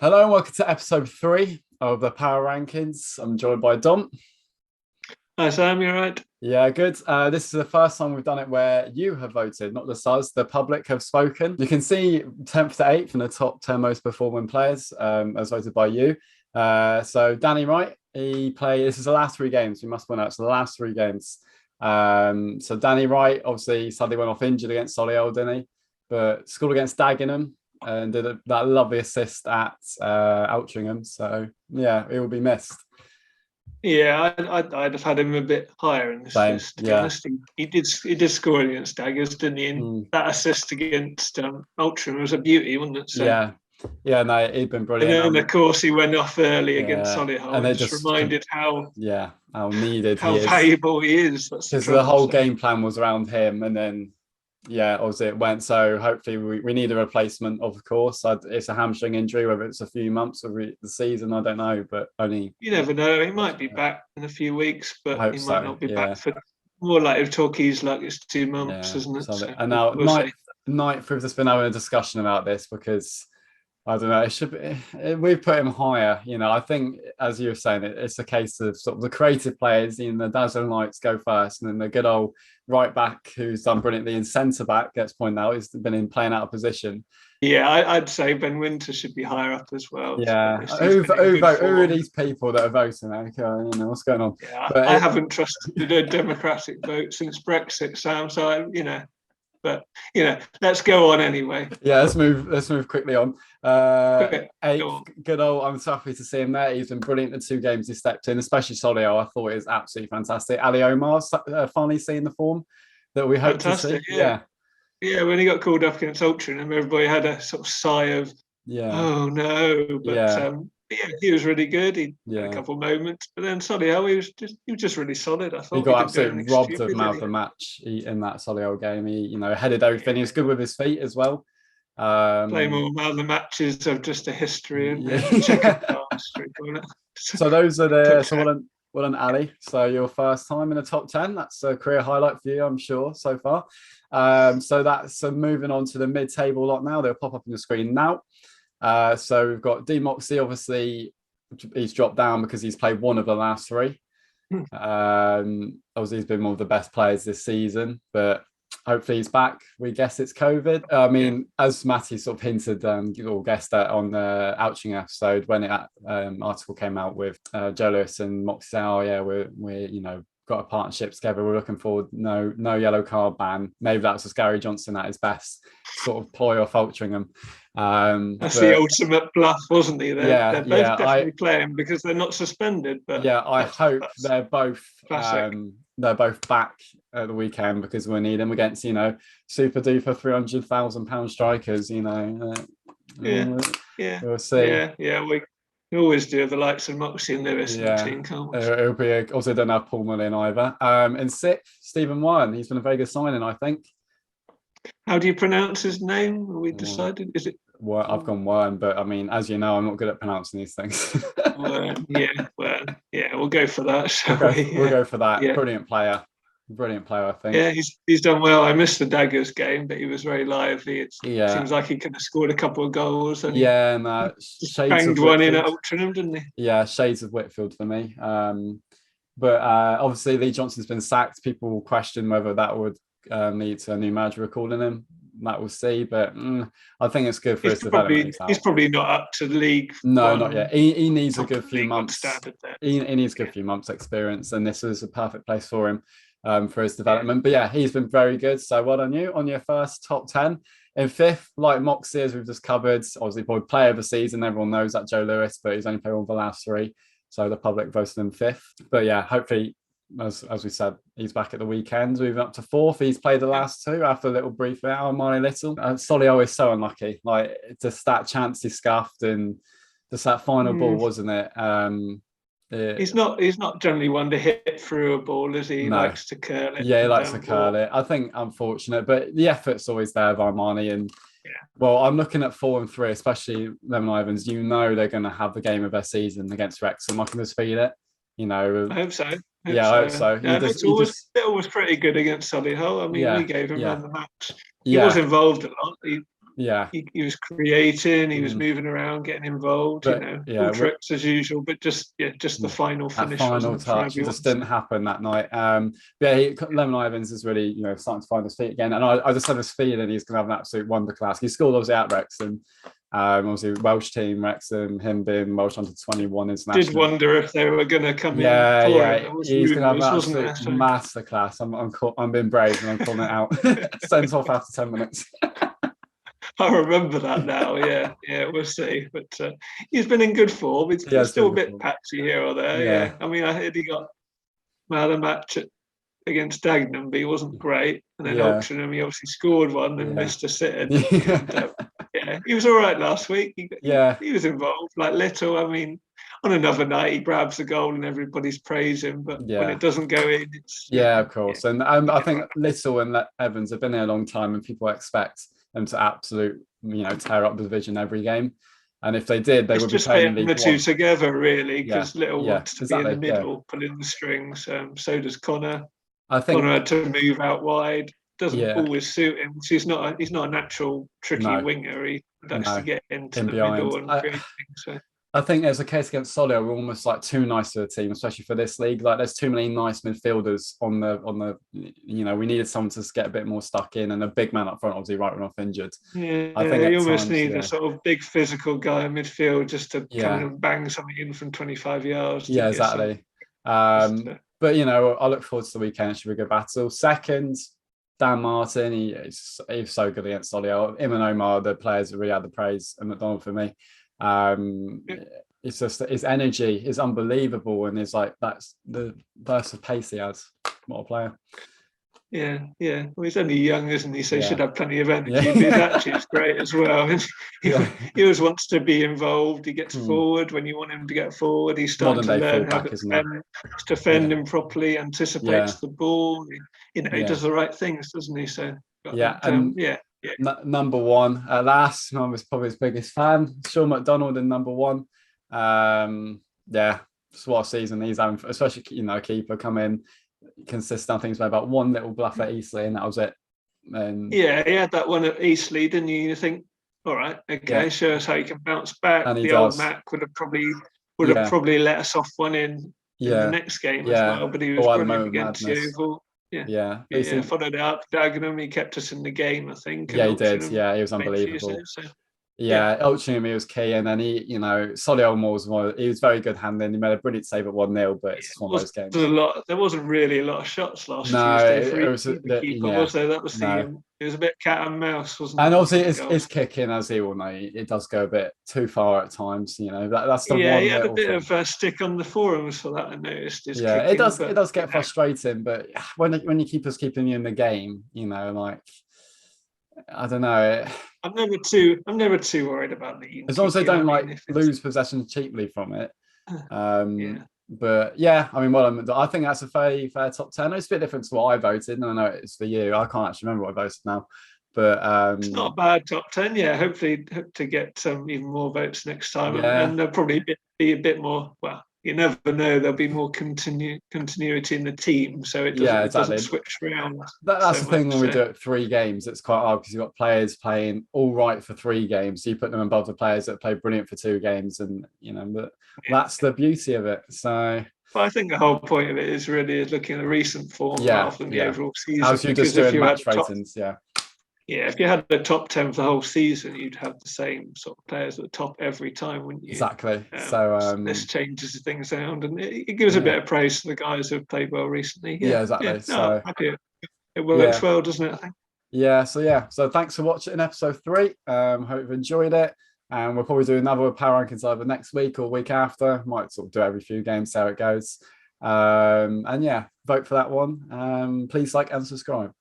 Hello and welcome to episode 3 of the Power Rankings. I'm joined by Dom. Hi Sam, you all right? Yeah, good. This is the first time we've done it where you have voted, not just us. The public have spoken. You can see 10th to 8th in the top 10 most performing players, as voted by you. So Danny Wright, this is the last 3 games. We must point out, it's the last 3 games. So Danny Wright, obviously, sadly went off injured against Solihull, didn't he? But scored against Dagenham and did that lovely assist at Altrincham. So yeah, it will be missed. Yeah, I'd have had him a bit higher in this list. To be honest, he did score against Daggers, didn't he? And that assist against Altrincham was a beauty, wasn't it? So, yeah, no, he'd been brilliant. And then of course he went off early against Solihull, and it just reminded how needed how valuable he is. Because the whole game plan was around him, and then obviously it went. So hopefully we need a replacement, of course. It's a hamstring injury, whether it's a few months or the season, I don't know, but only you never know. He might be back in a few weeks, but he might not be back for more like if Torquay's like it's 2 months, isn't it? So, and now Knight, we've just been having a discussion about this because I don't know. It should be. We've put him higher. I think, as you were saying, it's a case of sort of the creative players. The Dazzling Lights go first, and then the good old right back who's done brilliantly in centre back gets pointed out. He's been playing out of position. Yeah, I'd say Ben Winter should be higher up as well. Yeah, who are these people that are voting? Okay, what's going on? Yeah, I haven't trusted the democratic vote since Brexit, Sam. So But let's go on anyway. Yeah, let's move quickly on. Good old. I'm so happy to see him there. He's been brilliant in the 2 games he stepped in, especially Solihull. I thought it was absolutely fantastic. Ali Omar's finally seeing the form that we hope to see. Yeah, when he got called up against Altrincham, everybody had a sort of sigh of, oh no. But he was really good. He had a couple of moments, but then Solihull, he was just really solid. I thought he got absolutely robbed of man of the match in that Solihull game. He headed everything. He was good with his feet as well. Playmore man of the matches of just a history and checkered history. So those are the well done, Ali. So your first time in the top 10. That's a career highlight for you, I'm sure, so far. So that's moving on to the mid-table lot now. They'll pop up on the screen now. So we've got D Moxie. Obviously, he's dropped down because he's played 1 of the last 3. Obviously, he's been one of the best players this season, but hopefully he's back. We guess it's COVID. I mean, as Matty sort of hinted or guessed that on the Ouching episode when that article came out with Joe Lewis and Moxie saying, we're got a partnership together. We're looking forward. No yellow card ban. Maybe that was Gary Johnson at his best, sort of ploy off Altrincham. That's the ultimate bluff, wasn't he? They're both definitely playing because they're not suspended. But I hope they're both back at the weekend because we need them against super duper £300,000 strikers. We'll see. We always do the likes of Moxie and Lewis in the team, can't we? It'll be also don't have Paul Mullin either. And 6th, Stephen Warren. He's been a very good signing, I think. How do you pronounce his name? Have we decided? Is it? Well, I've gone Warren, but I mean, as you know, I'm not good at pronouncing these things. We'll go for that. We'll go for that. Yeah. Brilliant player, I think. Yeah, he's done well. I missed the Daggers game, but he was very lively. It seems like he could have scored a couple of goals. And banged one in at Altrincham, didn't he? Yeah, shades of Whitfield for me. But obviously, Lee Johnson's been sacked. People question whether that would lead to a new manager recalling him. That we'll see, but I think it's good for his development. He's probably not up to the league. No, not yet. He needs a good few months. He needs a good few months experience, and this is a perfect place for him for his development. But yeah, he's been very good. So well done you on your first top 10. In 5th, like Moxie, as we've just covered, obviously probably player of the season. Everyone knows that Joe Lewis, but he's only played 1 of the last 3. So the public voted him 5th. But yeah, hopefully, as we said, he's back at the weekend. Moving up to 4th. He's played the last 2 after a little brief out on Marnie Little. Solihull is so unlucky. Like, just that chance he scuffed and just that final ball, wasn't it? He's not generally one to hit through a ball, is he? He likes to curl it. Yeah, he likes to curl it. I think unfortunate, but the effort's always there by Marnie. And well, I'm looking at 4 and 3, especially Lemon Ivans. They're going to have the game of their season against Wrexham. I can just feel it. I hope so. I hope so. It was pretty good against Solihull. I mean, we gave him man the match. He was involved a lot. he was creating, he was moving around, getting involved, but, all tricks as usual, but just the final finish. That final touch just didn't happen that night. Lemon Ivans is really, starting to find his feet again. And I just have this feeling he's going to have an absolute wonder class. He scored obviously at Wrexham. Obviously Welsh team, Wrexham, him being Welsh under 21 international. Did wonder if they were going to come in. He's going to have an absolute masterclass. I'm being brave and I'm calling it out. Sent off after 10 minutes. I remember that now. Yeah, we'll see. But he's been in good form. He's still a bit patchy here or there. Yeah. I mean, I heard he got a match against Dagenham, but he wasn't great. And then Altrincham, he obviously scored one and missed a sit-in. He was all right last week. He was involved. Like Little, I mean, on another night he grabs a goal and everybody's praising him, but when it doesn't go in, it's of course. And I think Little and Evans have been there a long time, and people expect them to absolute, tear up the division every game. And if they did, they would be playing the two together, really, because Little wants to be in the middle, pulling the strings. So does Connor. I think Connor had to move out wide. Doesn't always suit him. He's not a natural tricky winger. He likes to get into the middle and create things. So. I think there's a case against Solihull. We're almost like too nice to the team, especially for this league. Like there's too many nice midfielders on the. We needed someone to get a bit more stuck in, and a big man up front, obviously, right when off injured. I think you almost need a sort of big physical guy in midfield just to come and bang something in from 25 yards. Yeah, exactly. But I look forward to the weekend. It should be a good battle. Second, Dan Martin. He's so good against Solihull. Him and Omar, the players that really had the praise, and McDonald for me. It's just his energy is unbelievable, and it's like that's the burst of pace he has. What a player! Yeah. Well, he's only young, isn't he? So he should have plenty of energy. But his attitude is great as well. He always wants to be involved. He gets forward when you want him to get forward. He's starting to learn how to defend him properly, anticipates the ball. He does the right things, doesn't he? So number one at last. I was probably his biggest fan. Sean McDonald in number one. Just what a season he's having, especially a keeper come in consistent. I think it's about one little bluff at Eastleigh, and that was it. And he had that one at Eastleigh, didn't you? You think, all right, okay, show us how you can bounce back. And the old Mac would have probably let us off one in the next game as well, but he was brilliant against Yeovil. Followed it up. Dagenham, he kept us in the game, I think. Yeah, he did. Yeah, he was unbelievable. Altrincham, he was key, and then Solihull he was very good handling. He made a brilliant save at 1-0, but it's one of those games. There wasn't really a lot of shots last Tuesday. Was there? That was it was a bit cat and mouse, wasn't it? And also, his kicking, as he will know, it does go a bit too far at times. That's the one. Yeah, he had a bit of a stick on the forums for that. I noticed. It does get frustrating, but when your keeper's keeping you in the game, I don't know. I'm never too worried about the. As long as they don't lose possession cheaply from it. But I think that's a very fair top 10. It's a bit different to what I voted, and I know it's for you. I can't actually remember what I voted now, but it's not a bad top 10. Yeah, hopefully hope to get even more votes next time, and there'll probably be a bit more. Well, you never know. There'll be more continuity in the team, so it doesn't switch around. That's the thing when we do it 3 games. It's quite hard because you've got players playing all right for 3 games. So you put them above the players that play brilliant for 2 games, and but that's the beauty of it. So. Well, I think the whole point of it is really looking at the recent form rather than the overall season. As you just doing match ratings, Yeah, if you had the top 10 for the whole season, you'd have the same sort of players at the top every time, wouldn't you? Exactly. This changes things around, and it gives a bit of praise to the guys who have played well recently. Yeah, exactly. So happy. It works well, doesn't it? I think. So thanks for watching episode 3. Hope you've enjoyed it, and we'll probably do another power rankings either next week or week after. Might sort of do every few games, see how it goes. Vote for that one. Please like and subscribe.